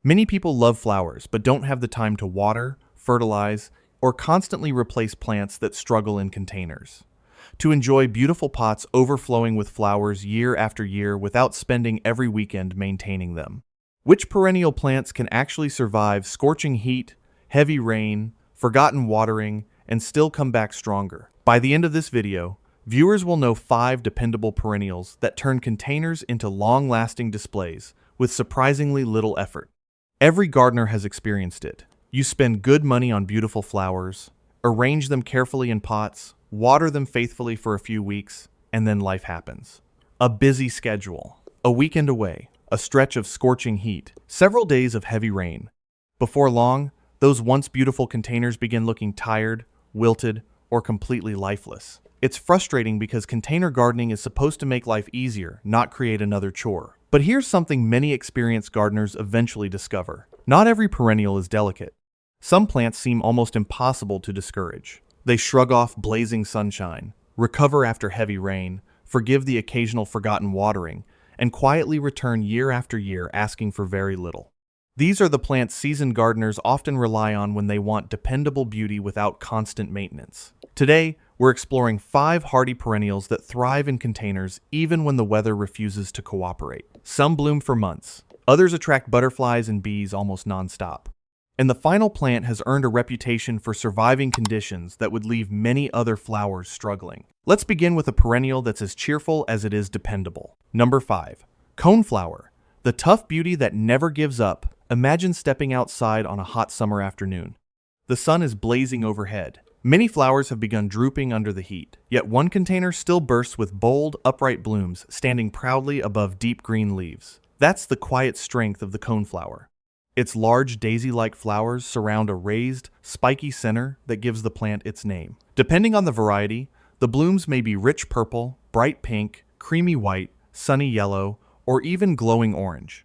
Many people love flowers but don't have the time to water, fertilize, or constantly replace plants that struggle in containers. To enjoy beautiful pots overflowing with flowers year after year without spending every weekend maintaining them. Which perennial plants can actually survive scorching heat, heavy rain, forgotten watering, and still come back stronger? By the end of this video, viewers will know 5 dependable perennials that turn containers into long-lasting displays with surprisingly little effort. Every gardener has experienced it. You spend good money on beautiful flowers, arrange them carefully in pots, water them faithfully for a few weeks, and then life happens. A busy schedule, a weekend away, a stretch of scorching heat, several days of heavy rain. Before long, those once beautiful containers begin looking tired, wilted, or completely lifeless. It's frustrating because container gardening is supposed to make life easier, not create another chore. But here's something many experienced gardeners eventually discover. Not every perennial is delicate. Some plants seem almost impossible to discourage. They shrug off blazing sunshine, recover after heavy rain, forgive the occasional forgotten watering, and quietly return year after year asking for very little. These are the plants seasoned gardeners often rely on when they want dependable beauty without constant maintenance. Today, we're exploring 5 hardy perennials that thrive in containers even when the weather refuses to cooperate. Some bloom for months, others attract butterflies and bees almost nonstop. And the final plant has earned a reputation for surviving conditions that would leave many other flowers struggling. Let's begin with a perennial that's as cheerful as it is dependable. Number 5. Coneflower, the tough beauty that never gives up. Imagine stepping outside on a hot summer afternoon. The sun is blazing overhead. Many flowers have begun drooping under the heat, yet one container still bursts with bold, upright blooms standing proudly above deep green leaves. That's the quiet strength of the coneflower. Its large daisy-like flowers surround a raised, spiky center that gives the plant its name. Depending on the variety, the blooms may be rich purple, bright pink, creamy white, sunny yellow, or even glowing orange.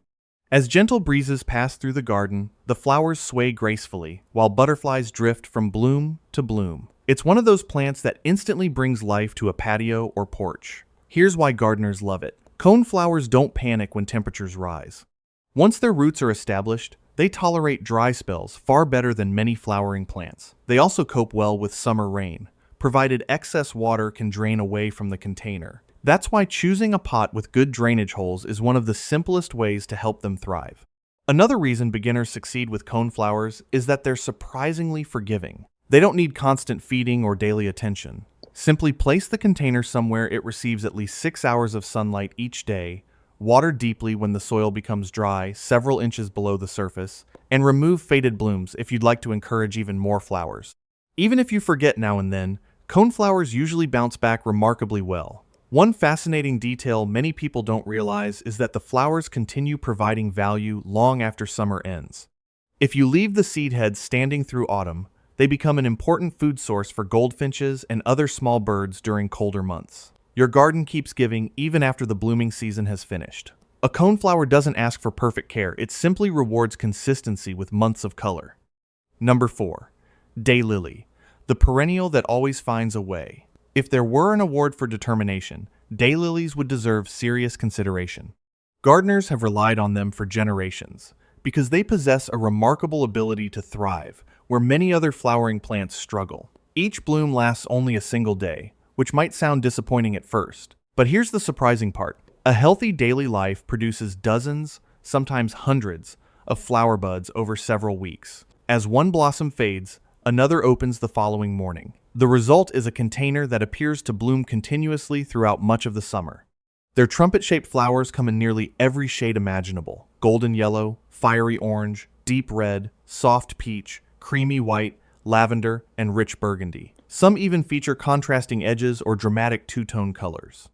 As gentle breezes pass through the garden, the flowers sway gracefully, while butterflies drift from bloom to bloom. It's one of those plants that instantly brings life to a patio or porch. Here's why gardeners love it. Coneflowers don't panic when temperatures rise. Once their roots are established, they tolerate dry spells far better than many flowering plants. They also cope well with summer rain, provided excess water can drain away from the container. That's why choosing a pot with good drainage holes is one of the simplest ways to help them thrive. Another reason beginners succeed with coneflowers is that they're surprisingly forgiving. They don't need constant feeding or daily attention. Simply place the container somewhere it receives at least 6 hours of sunlight each day, water deeply when the soil becomes dry, several inches below the surface, and remove faded blooms if you'd like to encourage even more flowers. Even if you forget now and then, coneflowers usually bounce back remarkably well. One fascinating detail many people don't realize is that the flowers continue providing value long after summer ends. If you leave the seed heads standing through autumn, they become an important food source for goldfinches and other small birds during colder months. Your garden keeps giving even after the blooming season has finished. A coneflower doesn't ask for perfect care, it simply rewards consistency with months of color. Number 4. Daylily, the perennial that always finds a way. If there were an award for determination, daylilies would deserve serious consideration. Gardeners have relied on them for generations because they possess a remarkable ability to thrive where many other flowering plants struggle. Each bloom lasts only a single day, which might sound disappointing at first. But here's the surprising part. A healthy daily life produces dozens, sometimes hundreds, of flower buds over several weeks. As one blossom fades, another opens the following morning. The result is a container that appears to bloom continuously throughout much of the summer. Their trumpet-shaped flowers come in nearly every shade imaginable: golden yellow, fiery orange, deep red, soft peach, creamy white, lavender, and rich burgundy. Some even feature contrasting edges or dramatic two-tone colors.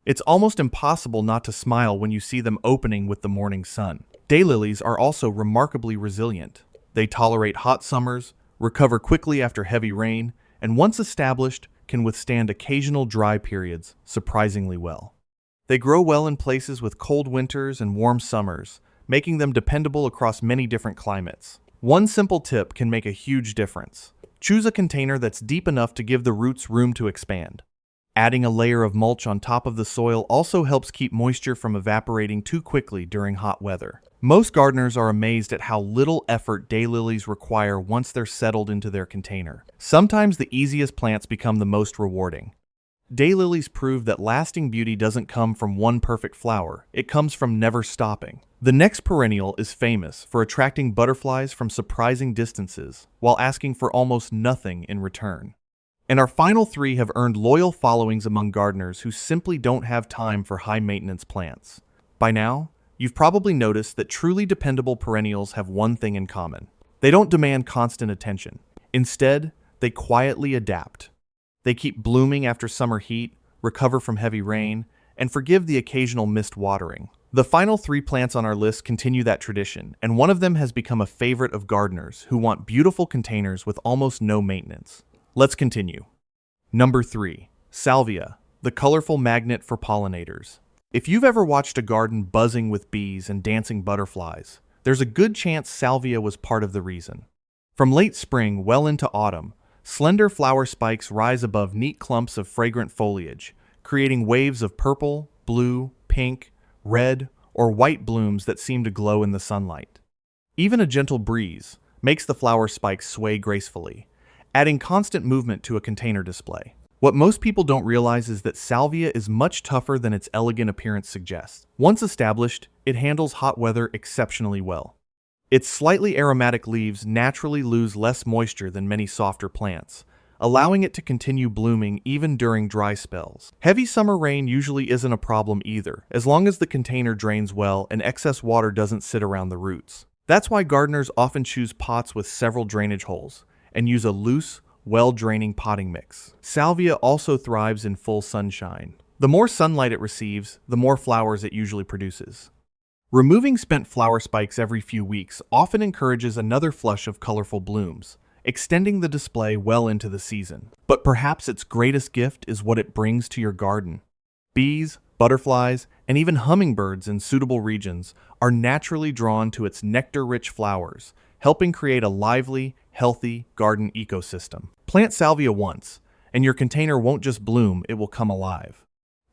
It's almost impossible not to smile when you see them opening with the morning sun. Daylilies are also remarkably resilient. They tolerate hot summers, recover quickly after heavy rain, and once established, can withstand occasional dry periods surprisingly well. They grow well in places with cold winters and warm summers, making them dependable across many different climates. One simple tip can make a huge difference. Choose a container that's deep enough to give the roots room to expand. Adding a layer of mulch on top of the soil also helps keep moisture from evaporating too quickly during hot weather. Most gardeners are amazed at how little effort daylilies require once they're settled into their container. Sometimes the easiest plants become the most rewarding. Daylilies prove that lasting beauty doesn't come from one perfect flower, it comes from never stopping. The next perennial is famous for attracting butterflies from surprising distances while asking for almost nothing in return. And our final three have earned loyal followings among gardeners who simply don't have time for high-maintenance plants. By now, you've probably noticed that truly dependable perennials have one thing in common. They don't demand constant attention. Instead, they quietly adapt. They keep blooming after summer heat, recover from heavy rain, and forgive the occasional missed watering. The final three plants on our list continue that tradition, and one of them has become a favorite of gardeners who want beautiful containers with almost no maintenance. Let's continue. Number 3. Salvia, the colorful magnet for pollinators. If you've ever watched a garden buzzing with bees and dancing butterflies, there's a good chance salvia was part of the reason. From late spring well into autumn, slender flower spikes rise above neat clumps of fragrant foliage, creating waves of purple, blue, pink, red, or white blooms that seem to glow in the sunlight. Even a gentle breeze makes the flower spikes sway gracefully, adding constant movement to a container display. What most people don't realize is that salvia is much tougher than its elegant appearance suggests. Once established, it handles hot weather exceptionally well. Its slightly aromatic leaves naturally lose less moisture than many softer plants, allowing it to continue blooming even during dry spells. Heavy summer rain usually isn't a problem either, as long as the container drains well and excess water doesn't sit around the roots. That's why gardeners often choose pots with several drainage holes and use a loose, well-draining potting mix. Salvia also thrives in full sunshine. The more sunlight it receives, the more flowers it usually produces. Removing spent flower spikes every few weeks often encourages another flush of colorful blooms, extending the display well into the season. But perhaps its greatest gift is what it brings to your garden. Bees, butterflies, and even hummingbirds in suitable regions are naturally drawn to its nectar-rich flowers, helping create a lively, healthy garden ecosystem. Plant salvia once, and your container won't just bloom, it will come alive.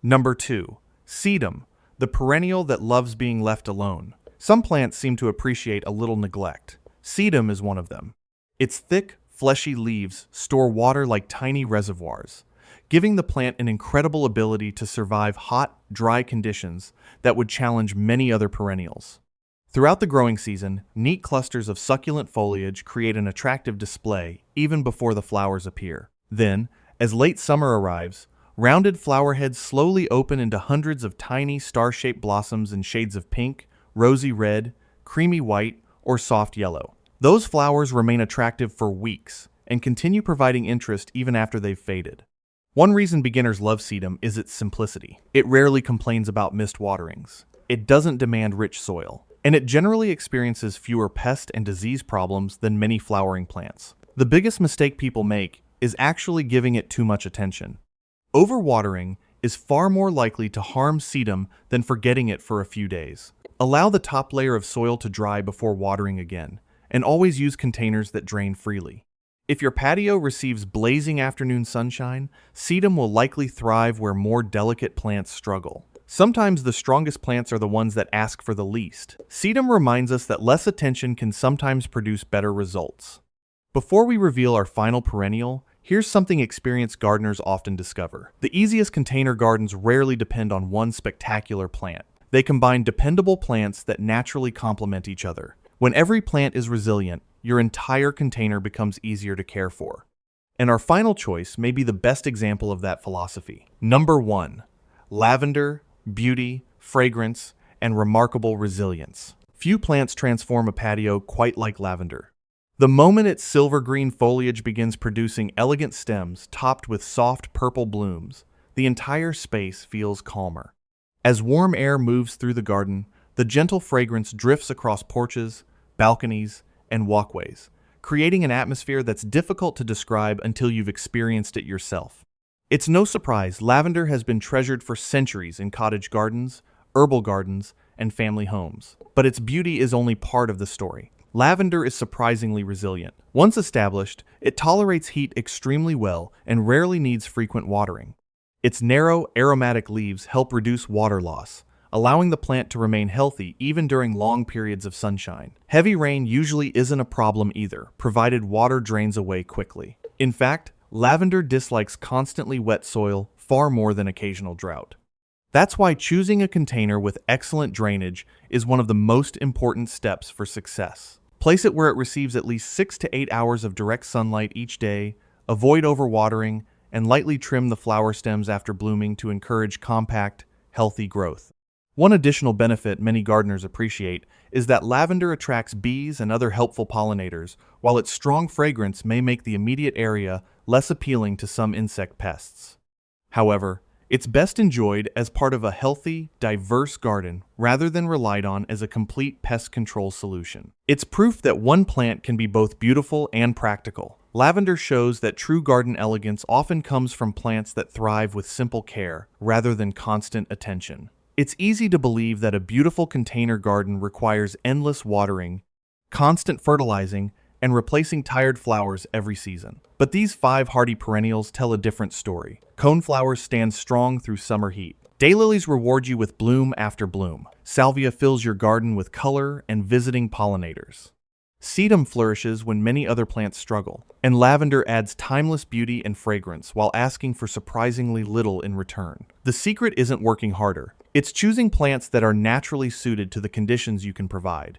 Number 2. Sedum, the perennial that loves being left alone. Some plants seem to appreciate a little neglect. Sedum is one of them. Its thick, fleshy leaves store water like tiny reservoirs, giving the plant an incredible ability to survive hot, dry conditions that would challenge many other perennials. Throughout the growing season, neat clusters of succulent foliage create an attractive display even before the flowers appear. Then, as late summer arrives, rounded flower heads slowly open into hundreds of tiny star-shaped blossoms in shades of pink, rosy red, creamy white, or soft yellow. Those flowers remain attractive for weeks and continue providing interest even after they've faded. One reason beginners love sedum is its simplicity. It rarely complains about missed waterings. It doesn't demand rich soil, and it generally experiences fewer pest and disease problems than many flowering plants. The biggest mistake people make is actually giving it too much attention. Overwatering is far more likely to harm sedum than forgetting it for a few days. Allow the top layer of soil to dry before watering again, and always use containers that drain freely. If your patio receives blazing afternoon sunshine, sedum will likely thrive where more delicate plants struggle. Sometimes the strongest plants are the ones that ask for the least. Sedum reminds us that less attention can sometimes produce better results. Before we reveal our final perennial, here's something experienced gardeners often discover. The easiest container gardens rarely depend on one spectacular plant. They combine dependable plants that naturally complement each other. When every plant is resilient, your entire container becomes easier to care for. And our final choice may be the best example of that philosophy. Number 1. Lavender, beauty, fragrance, and remarkable resilience. Few plants transform a patio quite like lavender. The moment its silver-green foliage begins producing elegant stems topped with soft purple blooms, the entire space feels calmer. As warm air moves through the garden, the gentle fragrance drifts across porches, balconies, and walkways, creating an atmosphere that's difficult to describe until you've experienced it yourself. It's no surprise lavender has been treasured for centuries in cottage gardens, herbal gardens, and family homes. But its beauty is only part of the story. Lavender is surprisingly resilient. Once established, it tolerates heat extremely well and rarely needs frequent watering. Its narrow, aromatic leaves help reduce water loss, allowing the plant to remain healthy even during long periods of sunshine. Heavy rain usually isn't a problem either, provided water drains away quickly. In fact, lavender dislikes constantly wet soil far more than occasional drought. That's why choosing a container with excellent drainage is one of the most important steps for success. Place it where it receives at least 6 to 8 hours of direct sunlight each day, avoid overwatering, and lightly trim the flower stems after blooming to encourage compact, healthy growth. One additional benefit many gardeners appreciate is that lavender attracts bees and other helpful pollinators, while its strong fragrance may make the immediate area less appealing to some insect pests. However, it's best enjoyed as part of a healthy, diverse garden rather than relied on as a complete pest control solution. It's proof that one plant can be both beautiful and practical. Lavender shows that true garden elegance often comes from plants that thrive with simple care rather than constant attention. It's easy to believe that a beautiful container garden requires endless watering, constant fertilizing, and replacing tired flowers every season. But these 5 hardy perennials tell a different story. Coneflowers stand strong through summer heat. Daylilies reward you with bloom after bloom. Salvia fills your garden with color and visiting pollinators. Sedum flourishes when many other plants struggle. And lavender adds timeless beauty and fragrance while asking for surprisingly little in return. The secret isn't working harder. It's choosing plants that are naturally suited to the conditions you can provide.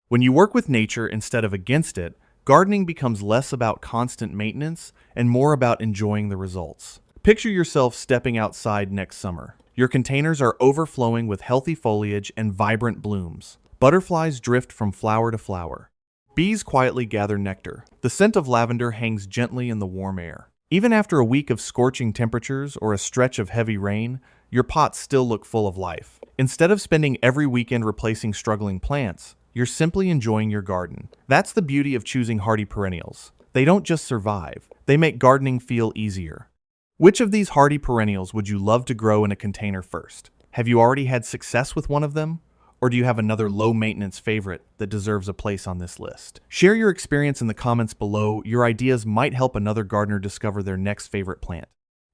When you work with nature instead of against it, gardening becomes less about constant maintenance and more about enjoying the results. Picture yourself stepping outside next summer. Your containers are overflowing with healthy foliage and vibrant blooms. Butterflies drift from flower to flower. Bees quietly gather nectar. The scent of lavender hangs gently in the warm air. Even after a week of scorching temperatures or a stretch of heavy rain, your pots still look full of life. Instead of spending every weekend replacing struggling plants, you're simply enjoying your garden. That's the beauty of choosing hardy perennials. They don't just survive, they make gardening feel easier. Which of these hardy perennials would you love to grow in a container first? Have you already had success with one of them? Or do you have another low-maintenance favorite that deserves a place on this list? Share your experience in the comments below. Your ideas might help another gardener discover their next favorite plant.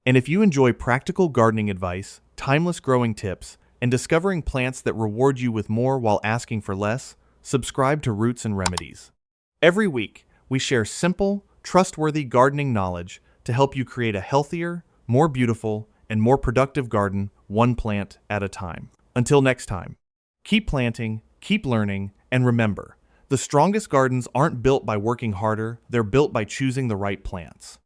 And if you enjoy practical gardening advice, timeless growing tips, and discovering plants that reward you with more while asking for less, subscribe to Roots and Remedies. Every week, we share simple, trustworthy gardening knowledge to help you create a healthier, more beautiful, and more productive garden, one plant at a time. Until next time, keep planting, keep learning, and remember, the strongest gardens aren't built by working harder, they're built by choosing the right plants.